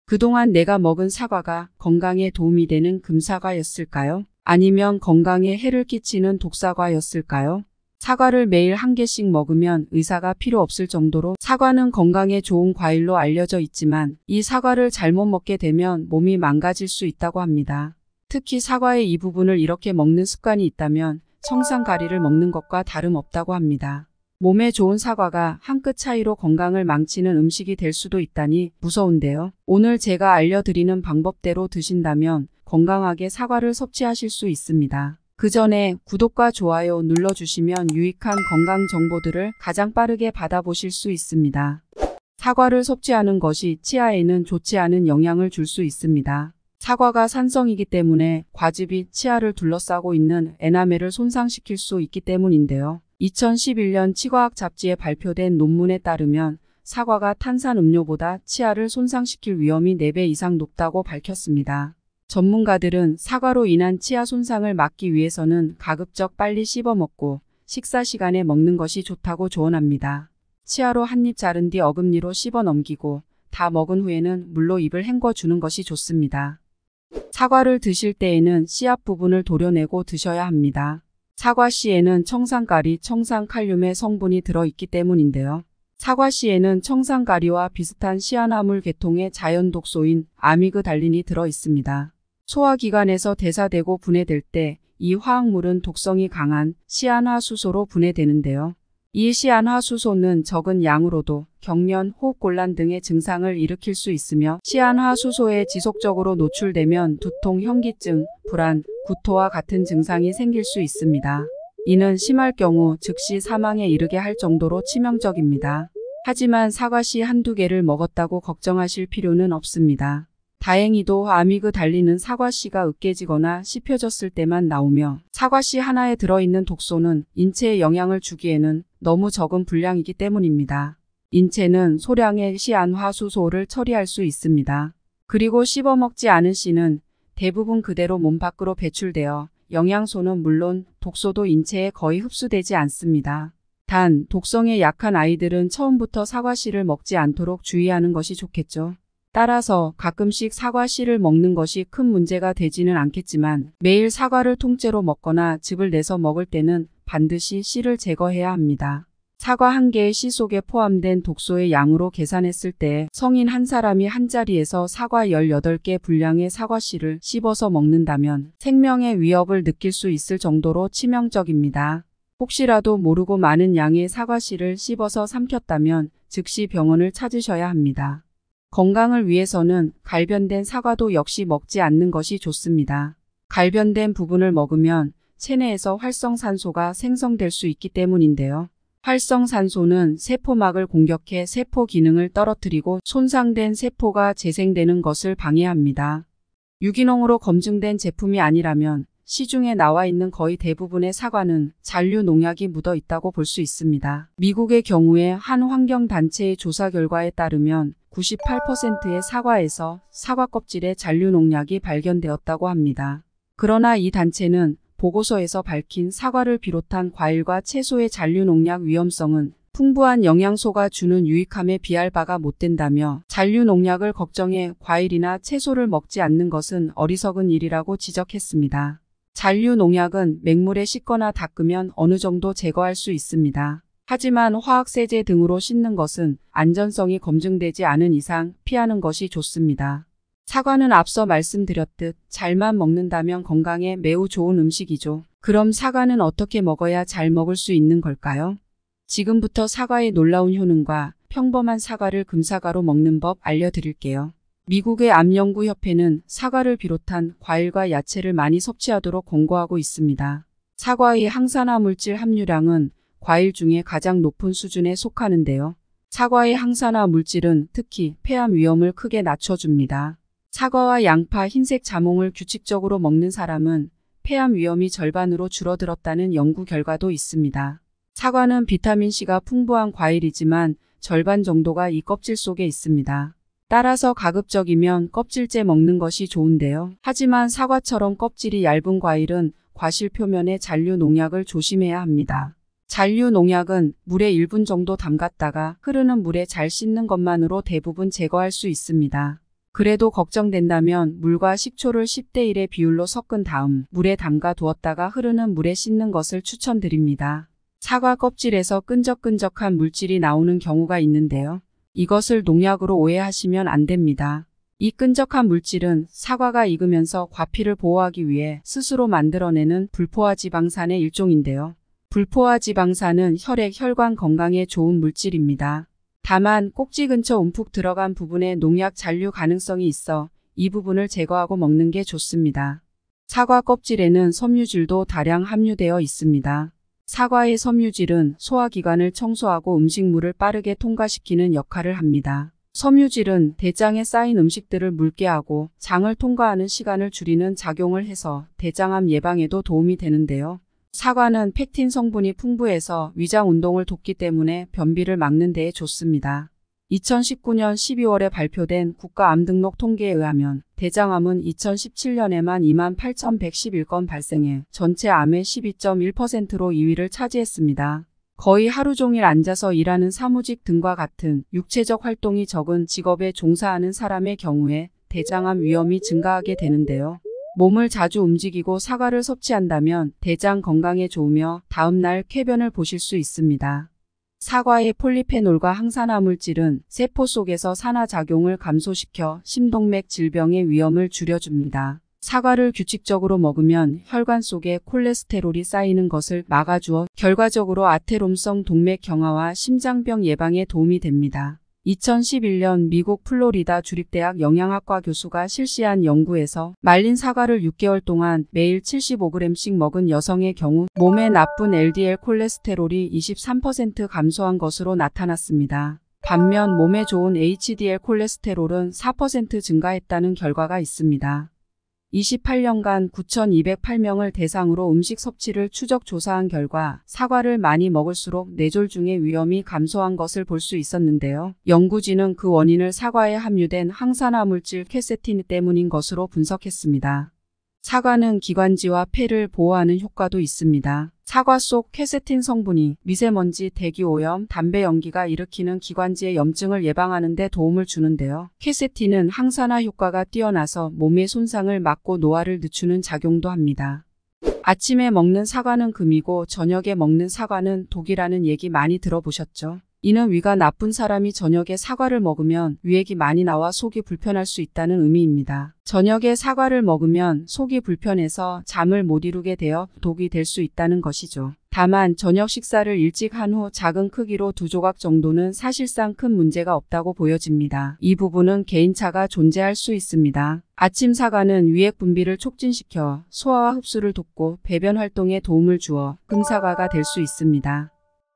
그동안 내가 먹은 사과가 건강에 도움이 되는 금사과였을까요? 아니면 건강에 해를 끼치는 독사과였을까요? 사과를 매일 한 개씩 먹으면 의사가 필요 없을 정도로 사과는 건강에 좋은 과일로 알려져 있지만 이 사과를 잘못 먹게 되면 몸이 망가질 수 있다고 합니다. 특히 사과의 이 부분을 이렇게 먹는 습관이 있다면 청산가리를 먹는 것과 다름없다고 합니다. 몸에 좋은 사과가 한 끗 차이로 건강을 망치는 음식이 될 수도 있다니 무서운데요. 오늘 제가 알려드리는 방법대로 드신다면 건강하게 사과를 섭취하실 수 있습니다. 그 전에 구독과 좋아요 눌러주시면 유익한 건강 정보들을 가장 빠르게 받아보실 수 있습니다. 사과를 섭취하는 것이 치아에는 좋지 않은 영향을 줄 수 있습니다. 사과가 산성이기 때문에 과즙이 치아를 둘러싸고 있는 에나멜을 손상시킬 수 있기 때문인데요. 2011년 치과학 잡지에 발표된 논문에 따르면 사과가 탄산음료보다 치아를 손상시킬 위험이 4배 이상 높다고 밝혔습니다. 전문가들은 사과로 인한 치아 손상을 막기 위해서는 가급적 빨리 씹어 먹고 식사 시간에 먹는 것이 좋다고 조언합니다. 치아로 한 입 자른 뒤 어금니로 씹어 넘기고 다 먹은 후에는 물로 입을 헹궈 주는 것이 좋습니다. 사과를 드실 때에는 씨앗 부분을 도려내고 드셔야 합니다. 사과씨에는 청산가리, 청산칼륨의 성분이 들어있기 때문인데요. 사과씨에는 청산가리와 비슷한 시아나물 계통의 자연 독소인 아미그달린이 들어있습니다. 소화기관에서 대사되고 분해될 때 이 화학물은 독성이 강한 시안화수소로 분해되는데요. 이 시안화수소는 적은 양으로도 경련, 호흡곤란 등의 증상을 일으킬 수 있으며 시안화수소에 지속적으로 노출되면 두통, 현기증, 불안, 구토와 같은 증상이 생길 수 있습니다. 이는 심할 경우 즉시 사망에 이르게 할 정도로 치명적입니다. 하지만 사과씨 한두 개를 먹었다고 걱정하실 필요는 없습니다. 다행히도 아미그달린은 사과씨가 으깨지거나 씹혀졌을 때만 나오며 사과씨 하나에 들어있는 독소는 인체에 영향을 주기에는 너무 적은 분량이기 때문입니다. 인체는 소량의 시안화수소를 처리할 수 있습니다. 그리고 씹어먹지 않은 씨는 대부분 그대로 몸 밖으로 배출되어 영양소는 물론 독소도 인체에 거의 흡수되지 않습니다. 단, 독성에 약한 아이들은 처음부터 사과씨를 먹지 않도록 주의하는 것이 좋겠죠. 따라서 가끔씩 사과씨를 먹는 것이 큰 문제가 되지는 않겠지만 매일 사과를 통째로 먹거나 즙을 내서 먹을 때는 반드시 씨를 제거해야 합니다. 사과 한 개의 씨 속에 포함된 독소의 양으로 계산했을 때 성인 한 사람이 한 자리에서 사과 18개 분량의 사과씨를 씹어서 먹는다면 생명의 위협을 느낄 수 있을 정도로 치명적입니다. 혹시라도 모르고 많은 양의 사과씨를 씹어서 삼켰다면 즉시 병원을 찾으셔야 합니다. 건강을 위해서는 갈변된 사과도 역시 먹지 않는 것이 좋습니다. 갈변된 부분을 먹으면 체내에서 활성산소가 생성될 수 있기 때문인데요. 활성산소는 세포막을 공격해 세포 기능을 떨어뜨리고 손상된 세포가 재생되는 것을 방해합니다. 유기농으로 검증된 제품이 아니라면 시중에 나와 있는 거의 대부분의 사과는 잔류 농약이 묻어 있다고 볼 수 있습니다. 미국의 경우에 한 환경단체의 조사 결과에 따르면 98%의 사과에서 사과 껍질에 잔류 농약이 발견되었다고 합니다. 그러나 이 단체는 보고서에서 밝힌 사과를 비롯한 과일과 채소의 잔류 농약 위험성은 풍부한 영양소가 주는 유익함에 비할 바가 못 된다며 잔류 농약을 걱정해 과일이나 채소를 먹지 않는 것은 어리석은 일이라고 지적했습니다. 잔류 농약은 맹물에 씻거나 닦으면 어느 정도 제거할 수 있습니다. 하지만 화학세제 등으로 씻는 것은 안전성이 검증되지 않은 이상 피하는 것이 좋습니다. 사과는 앞서 말씀드렸듯 잘만 먹는다면 건강에 매우 좋은 음식이죠. 그럼 사과는 어떻게 먹어야 잘 먹을 수 있는 걸까요? 지금부터 사과의 놀라운 효능과 평범한 사과를 금사과로 먹는 법 알려드릴게요. 미국의 암연구협회는 사과를 비롯한 과일과 야채를 많이 섭취하도록 권고하고 있습니다. 사과의 항산화 물질 함유량은 과일 중에 가장 높은 수준에 속하는데요. 사과의 항산화 물질은 특히 폐암 위험을 크게 낮춰줍니다. 사과와 양파, 흰색 자몽을 규칙적으로 먹는 사람은 폐암 위험이 절반으로 줄어들었다는 연구 결과도 있습니다. 사과는 비타민C가 풍부한 과일이지만 절반 정도가 이 껍질 속에 있습니다. 따라서 가급적이면 껍질째 먹는 것이 좋은데요. 하지만 사과처럼 껍질이 얇은 과일은 과실 표면의 잔류 농약을 조심해야 합니다. 잔류 농약은 물에 1분 정도 담갔다가 흐르는 물에 잘 씻는 것만으로 대부분 제거할 수 있습니다. 그래도 걱정된다면 물과 식초를 10대 1의 비율로 섞은 다음 물에 담가 두었다가 흐르는 물에 씻는 것을 추천드립니다. 사과 껍질에서 끈적끈적한 물질이 나오는 경우가 있는데요. 이것을 농약으로 오해하시면 안 됩니다. 이 끈적한 물질은 사과가 익으면서 과피를 보호하기 위해 스스로 만들어내는 불포화 지방산의 일종인데요. 불포화 지방산은 혈액, 혈관 건강에 좋은 물질입니다. 다만 꼭지 근처 움푹 들어간 부분에 농약 잔류 가능성이 있어 이 부분을 제거하고 먹는 게 좋습니다. 사과 껍질에는 섬유질도 다량 함유되어 있습니다. 사과의 섬유질은 소화기관을 청소하고 음식물을 빠르게 통과시키는 역할을 합니다. 섬유질은 대장에 쌓인 음식들을 묽게 하고 장을 통과하는 시간을 줄이는 작용을 해서 대장암 예방에도 도움이 되는데요. 사과는 펙틴 성분이 풍부해서 위장 운동을 돕기 때문에 변비를 막는 데에 좋습니다. 2019년 12월에 발표된 국가암등록 통계에 의하면 대장암은 2017년에만 28,111건 발생해 전체 암의 12.1%로 2위를 차지했습니다. 거의 하루 종일 앉아서 일하는 사무직 등과 같은 육체적 활동이 적은 직업에 종사하는 사람의 경우에 대장암 위험이 증가하게 되는데요. 몸을 자주 움직이고 사과를 섭취한다면 대장 건강에 좋으며 다음날 쾌변을 보실 수 있습니다. 사과의 폴리페놀과 항산화 물질은 세포 속에서 산화작용을 감소시켜 심동맥 질병의 위험을 줄여줍니다. 사과를 규칙적으로 먹으면 혈관 속에 콜레스테롤이 쌓이는 것을 막아주어 결과적으로 아테롬성 동맥 경화와 심장병 예방에 도움이 됩니다. 2011년 미국 플로리다 주립대학 영양학과 교수가 실시한 연구에서 말린 사과를 6개월 동안 매일 75g씩 먹은 여성의 경우 몸에 나쁜 LDL 콜레스테롤이 23% 감소한 것으로 나타났습니다. 반면 몸에 좋은 HDL 콜레스테롤은 4% 증가했다는 결과가 있습니다. 28년간 9,208명을 대상으로 음식 섭취를 추적 조사한 결과 사과를 많이 먹을수록 뇌졸중의 위험이 감소한 것을 볼 수 있었는데요. 연구진은 그 원인을 사과에 함유된 항산화 물질 퀘세틴 때문인 것으로 분석했습니다. 사과는 기관지와 폐를 보호하는 효과도 있습니다. 사과 속 퀘세틴 성분이 미세먼지, 대기오염, 담배 연기가 일으키는 기관지의 염증을 예방하는 데 도움을 주는데요. 퀘세틴은 항산화 효과가 뛰어나서 몸의 손상을 막고 노화를 늦추는 작용도 합니다. 아침에 먹는 사과는 금이고 저녁에 먹는 사과는 독이라는 얘기 많이 들어보셨죠? 이는 위가 나쁜 사람이 저녁에 사과를 먹으면 위액이 많이 나와 속이 불편할 수 있다는 의미입니다. 저녁에 사과를 먹으면 속이 불편해서 잠을 못 이루게 되어 독이 될 수 있다는 것이죠. 다만 저녁 식사를 일찍 한 후 작은 크기로 2조각 정도는 사실상 큰 문제가 없다고 보여집니다. 이 부분은 개인차가 존재할 수 있습니다. 아침 사과는 위액 분비를 촉진시켜 소화와 흡수를 돕고 배변 활동에 도움을 주어 금사과가 될 수 있습니다.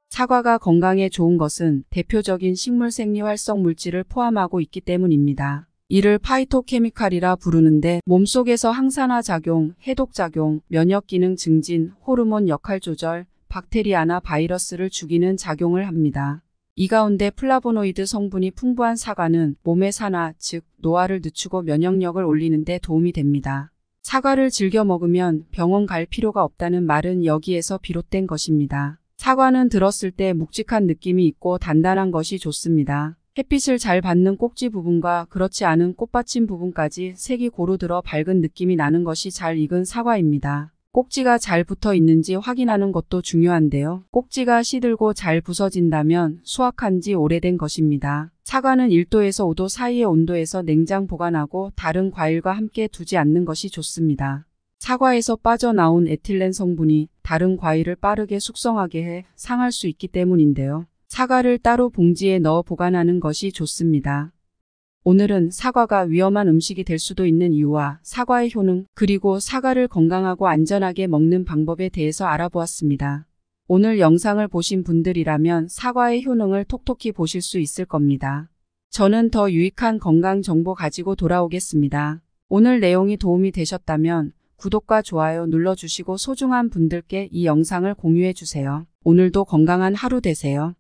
사과가 건강에 좋은 것은 대표적인 식물 생리 활성 물질을 포함하고 있기 때문입니다. 이를 파이토케미칼이라 부르는데 몸속에서 항산화 작용, 해독 작용, 면역 기능 증진, 호르몬 역할 조절, 박테리아나 바이러스를 죽이는 작용을 합니다. 이 가운데 플라보노이드 성분이 풍부한 사과는 몸의 산화, 즉 노화를 늦추고 면역력을 올리는 데 도움이 됩니다. 사과를 즐겨 먹으면 병원 갈 필요가 없다는 말은 여기에서 비롯된 것입니다. 사과는 들었을 때 묵직한 느낌이 있고 단단한 것이 좋습니다. 햇빛을 잘 받는 꼭지 부분과 그렇지 않은 꽃받침 부분까지 색이 고루 들어 밝은 느낌이 나는 것이 잘 익은 사과입니다. 꼭지가 잘 붙어 있는지 확인하는 것도 중요한데요. 꼭지가 시들고 잘 부서진다면 수확한 지 오래된 것입니다. 사과는 1도에서 5도 사이의 온도에서 냉장 보관하고 다른 과일과 함께 두지 않는 것이 좋습니다. 사과에서 빠져나온 에틸렌 성분이 다른 과일을 빠르게 숙성하게 해 상할 수 있기 때문인데요. 사과를 따로 봉지에 넣어 보관하는 것이 좋습니다. 오늘은 사과가 위험한 음식이 될 수도 있는 이유와 사과의 효능, 그리고 사과를 건강하고 안전하게 먹는 방법에 대해서 알아보았습니다. 오늘 영상을 보신 분들이라면 사과의 효능을 톡톡히 보실 수 있을 겁니다. 저는 더 유익한 건강 정보 가지고 돌아오겠습니다. 오늘 내용이 도움이 되셨다면 구독과 좋아요 눌러주시고 소중한 분들께 이 영상을 공유해주세요. 오늘도 건강한 하루 되세요.